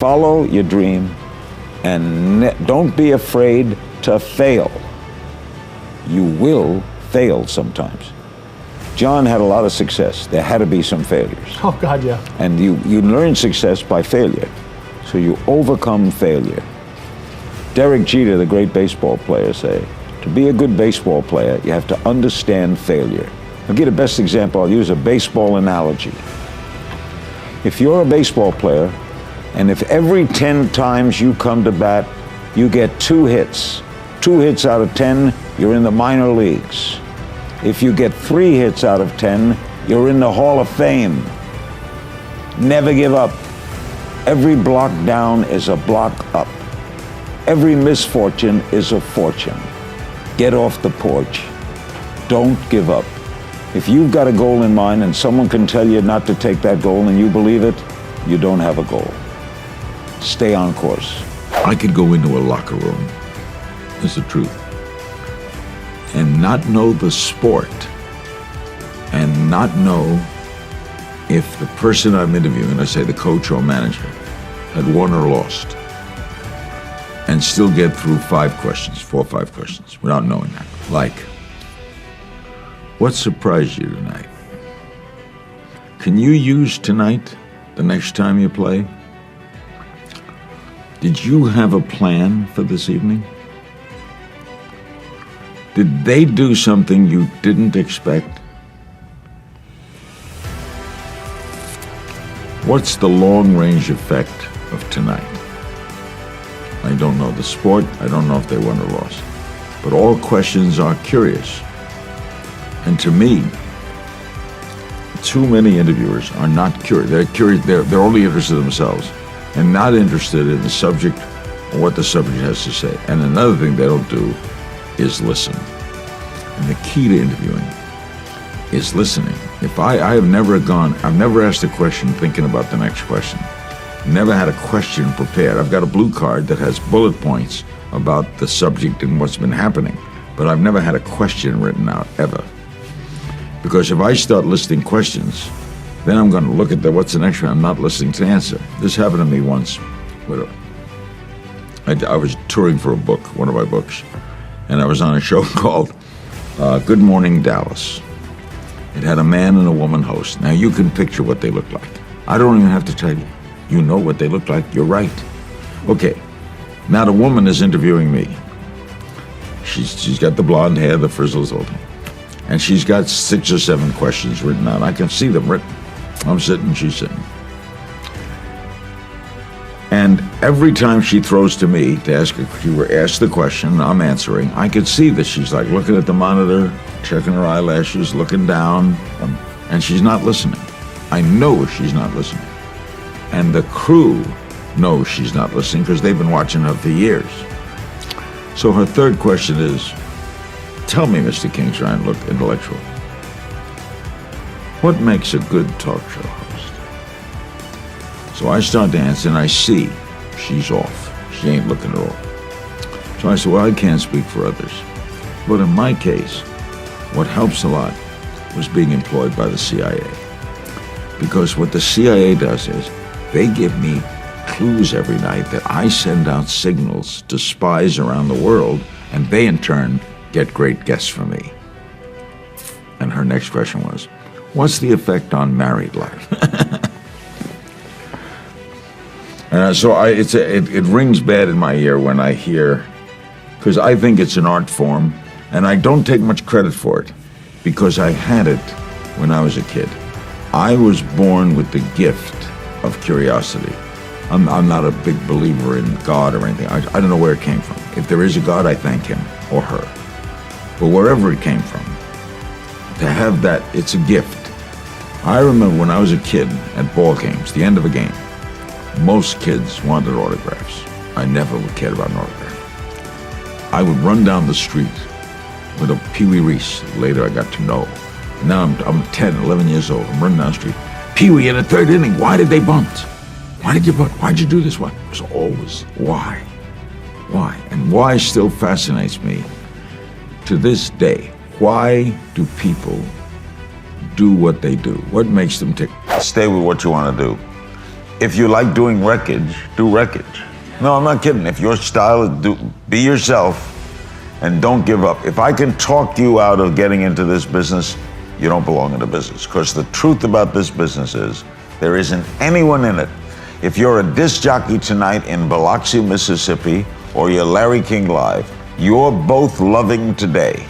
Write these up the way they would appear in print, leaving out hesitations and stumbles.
Follow your dream and don't be afraid to fail. You will fail sometimes. John had a lot of success. There had to be some failures. Oh, God, yeah. And you learn success by failure. So you overcome failure. Derek Jeter, the great baseball player, said, to be a good baseball player, you have to understand failure. I'll give the best example. I'll use a baseball analogy. If you're a baseball player, and if every 10 times you come to bat, you get 2 hits out of 10, you're in the minor leagues. If you get 3 hits out of 10, you're in the Hall of Fame. Never give up. Every block down is a block up. Every misfortune is a fortune. Get off the porch. Don't give up. If you've got a goal in mind and someone can tell you not to take that goal and you believe it, you don't have a goal. Stay on course. I could go into a locker room, is the truth, and not know the sport and not know if the person I'm interviewing, I say the coach or manager, had won or lost, and still get through 4 or 5 questions without knowing that. Like, what surprised you tonight? Can you use tonight the next time you play? Did you have a plan for this evening? Did they do something you didn't expect? What's the long-range effect of tonight? I don't know the sport. I don't know if they won or lost. But all questions are curious. And to me, too many interviewers are not curious. They're curious. They're only interested in themselves and not interested in the subject or what the subject has to say. And another thing they don't do is listen. And the key to interviewing is listening. If I've never asked a question thinking about the next question. Never had a question prepared. I've got a blue card that has bullet points about the subject and what's been happening, but I've never had a question written out, ever. Because if I start listing questions, then I'm going to look at what's the next one. I'm not listening to the answer. This happened to me once. I was touring for a book, one of my books, and I was on a show called Good Morning Dallas. It had a man and a woman host. Now you can picture what they look like. I don't even have to tell you. You know what they look like. You're right. Okay. Now the woman is interviewing me. She's got the blonde hair, the frizzles, all that. And she's got 6 or 7 questions written out. I can see them written. I'm sitting, she's sitting. And every time she throws to me to ask the question, I'm answering. I could see that she's like looking at the monitor, checking her eyelashes, looking down, and she's not listening. I know she's not listening. And the crew knows she's not listening because they've been watching her for years. So her third question is, tell me, Mr. King, trying to look intellectual, what makes a good talk show host? So I start to answer and I see she's off. She ain't looking at all. So I said, well, I can't speak for others. But in my case, what helps a lot was being employed by the CIA. Because what the CIA does is, they give me clues every night that I send out signals to spies around the world, and they in turn get great guests for me. And her next question was, what's the effect on married life? So it rings bad in my ear when I hear, because I think it's an art form, and I don't take much credit for it, because I had it when I was a kid. I was born with the gift of curiosity. I'm not a big believer in God or anything. I don't know where it came from. If there is a God, I thank him or her. But wherever it came from, to have that, it's a gift. I remember when I was a kid at ball games, the end of a game, most kids wanted autographs. I never would care about an autograph. I would run down the street with a Pee Wee Reese. Later I got to know. Now I'm 10, 11 years old. I'm running down the street. Pee Wee in the 3rd inning. Why did they bunt? Why did you bunt? Why'd you do this? Why? It was always why. Why? And why still fascinates me to this day. Why do people do what they do? What makes them tick? Stay with what you want to do. if you like doing wreckage, do wreckage. No, I'm not kidding. If your style is be yourself and don't give up. If I can talk you out of getting into this business, you don't belong in the business. Because the truth about this business is there isn't anyone in it. If you're a disc jockey tonight in Biloxi, Mississippi, or you're Larry King Live, you're both loving today.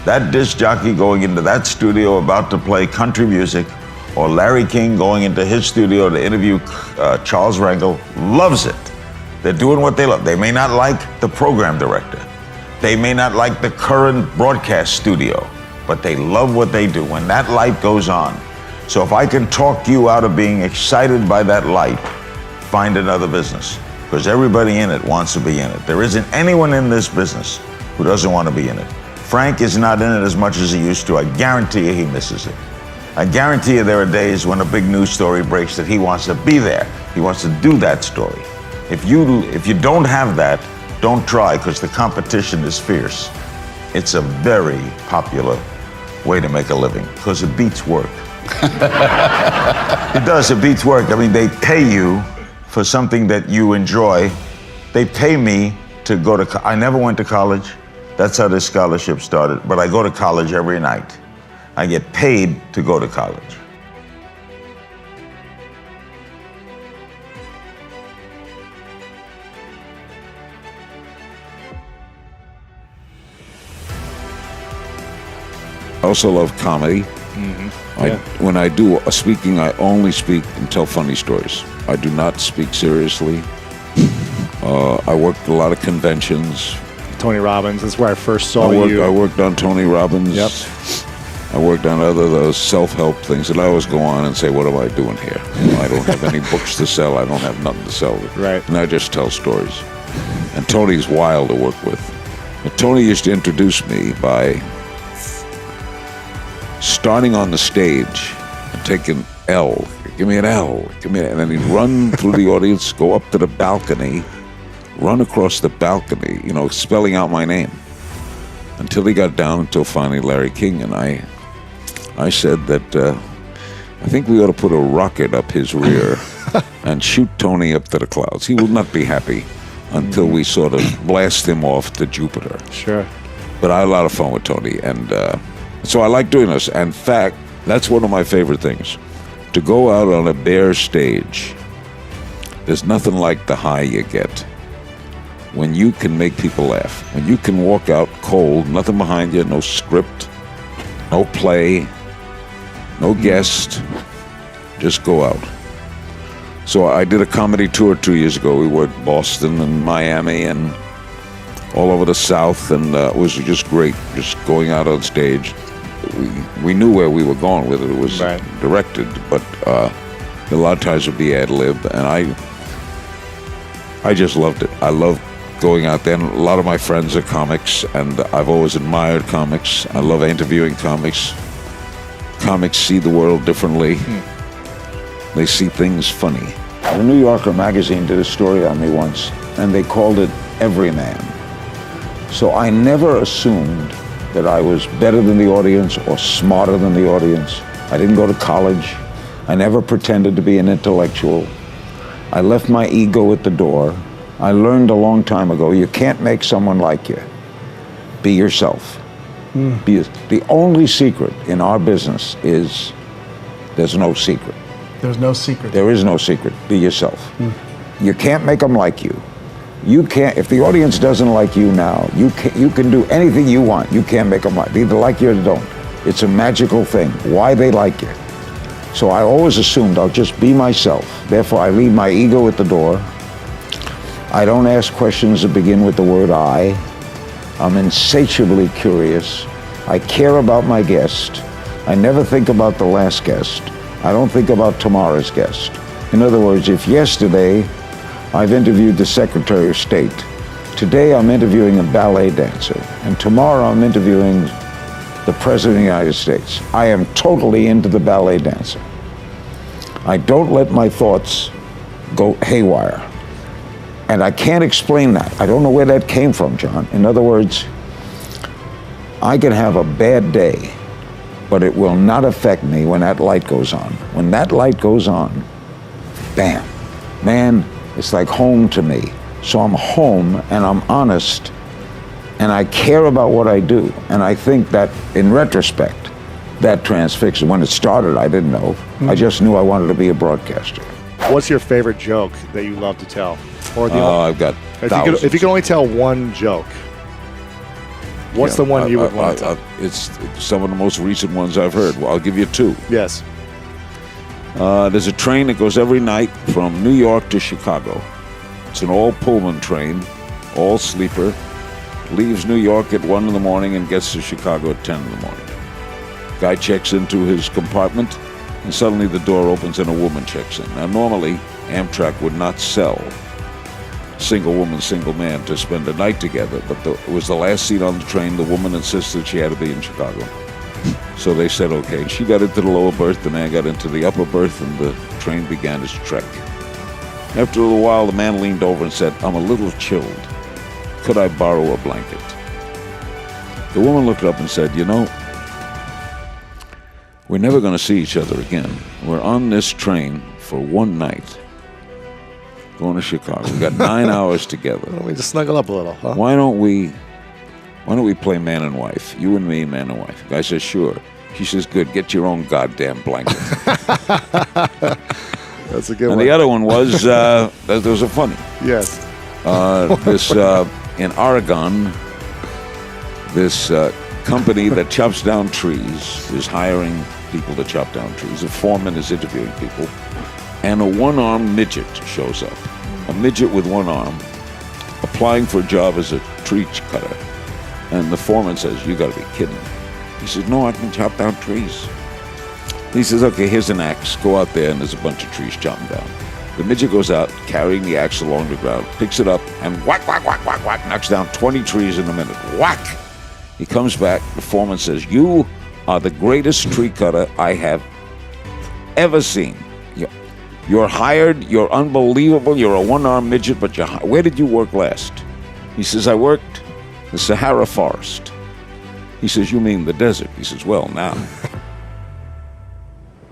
That disc jockey going into that studio about to play country music, or Larry King going into his studio to interview Charles Rangel, loves it. They're doing what they love. They may not like the program director. They may not like the current broadcast studio, but they love what they do when that light goes on. So if I can talk you out of being excited by that light, find another business, because everybody in it wants to be in it. There isn't anyone in this business who doesn't want to be in it. Frank is not in it as much as he used to. I guarantee you he misses it. I guarantee you there are days when a big news story breaks that he wants to be there. He wants to do that story. If you don't have that, don't try, because the competition is fierce. It's a very popular way to make a living, because it beats work. It does, it beats work. I mean, they pay you for something that you enjoy. They pay me to go to, I never went to college. That's how this scholarship started, but I go to college every night. I get paid to go to college. I also love comedy. When I do a speaking, I only speak and tell funny stories. I do not speak seriously. I worked a lot of conventions. Tony Robbins, that's where I first saw you. I worked on Tony Robbins. Yep. I worked on those self-help things, and I always go on and say, what am I doing here? I don't have any books to sell. I don't have nothing to sell. Right. And I just tell stories. And Tony's wild to work with. But Tony used to introduce me by starting on the stage and taking L. Give me an L. Give me an, and then he'd run through the audience, go up to the balcony, run across the balcony, spelling out my name, until he got down until finally Larry King. And I said that I think we ought to put a rocket up his rear and shoot Tony up to the clouds. He will not be happy until we sort of blast him off to Jupiter. Sure. But I had a lot of fun with Tony, and so I like doing this. In fact, that's one of my favorite things. To go out on a bare stage, there's nothing like the high you get when you can make people laugh. When you can walk out cold, nothing behind you, no script, no play, no guest, just go out. So I did a comedy tour 2 years ago. We worked Boston and Miami and all over the South, and it was just great, just going out on stage. We knew where we were going with it. It was directed, but a lot of times it would be ad-lib, and I just loved it. I loved going out there, and a lot of my friends are comics, and I've always admired comics. I love interviewing comics. Comics see the world differently. They see things funny. The New Yorker magazine did a story on me once, and they called it Everyman. So I never assumed that I was better than the audience or smarter than the audience. I didn't go to college. I never pretended to be an intellectual. I left my ego at the door. I learned a long time ago, you can't make someone like you. Be yourself. The only secret in our business is there's no secret. There's no secret. There is no secret. Be yourself. You can't make them like you. You can't, if the audience doesn't like you now, you can do anything you want. You can't make them like, either like you or don't. It's a magical thing, why they like you. So I always assumed I'll just be myself. Therefore, I leave my ego at the door. I don't ask questions that begin with the word I. I'm insatiably curious. I care about my guest. I never think about the last guest. I don't think about tomorrow's guest. In other words, if yesterday I've interviewed the Secretary of State, today I'm interviewing a ballet dancer, and tomorrow I'm interviewing the President of the United States. I am totally into the ballet dancer. I don't let my thoughts go haywire. And I can't explain that. I don't know where that came from, John. In other words, I can have a bad day, but it will not affect me when that light goes on. When that light goes on, bam, man, it's like home to me. So I'm home and I'm honest and I care about what I do. And I think that in retrospect, that transfixed. When it started, I didn't know. I just knew I wanted to be a broadcaster. What's your favorite joke that you love to tell? Or I've got thousands. if you could only tell one joke, what's the one you would want to tell? It's some of the most recent ones I've heard. Well, I'll give you two. Yes. There's a train that goes every night from New York to Chicago. It's an all Pullman train, all sleeper. Leaves New York at 1 in the morning and gets to Chicago at 10 in the morning. Guy checks into his compartment, and suddenly the door opens and a woman checks in. Now, normally, Amtrak would not sell single woman, single man to spend a night together, but it was the last seat on the train. The woman insisted she had to be in Chicago. So they said, okay. She got into the lower berth, the man got into the upper berth, and the train began its trek. After a little while, the man leaned over and said, I'm a little chilled. Could I borrow a blanket? The woman looked up and said, you know, we're never going to see each other again. We're on this train for one night, going to Chicago. We got 9 hours together. Why don't we just snuggle up a little, huh? Why don't we play man and wife? You and me, man and wife. The guy says, sure. She says, good. Get your own goddamn blanket. That's a good And one. the other one was, those are funny. Yes. In Oregon, this company that chops down trees is hiring people to chop down trees. The foreman is interviewing people, and a one-armed midget shows up. A midget with one arm, applying for a job as a tree cutter. And the foreman says, you gotta be kidding me. He says, no, I can chop down trees. He says, okay, here's an axe. Go out there, and there's a bunch of trees chopping down. The midget goes out, carrying the axe along the ground, picks it up, and whack, whack, whack, whack, whack, knocks down 20 trees in a minute. Whack! He comes back, the foreman says, you are the greatest tree cutter I have ever seen. You're hired, you're unbelievable, you're a one-armed midget, but where did you work last? He says, I worked the Sahara Forest. He says, you mean the desert? He says, well, now.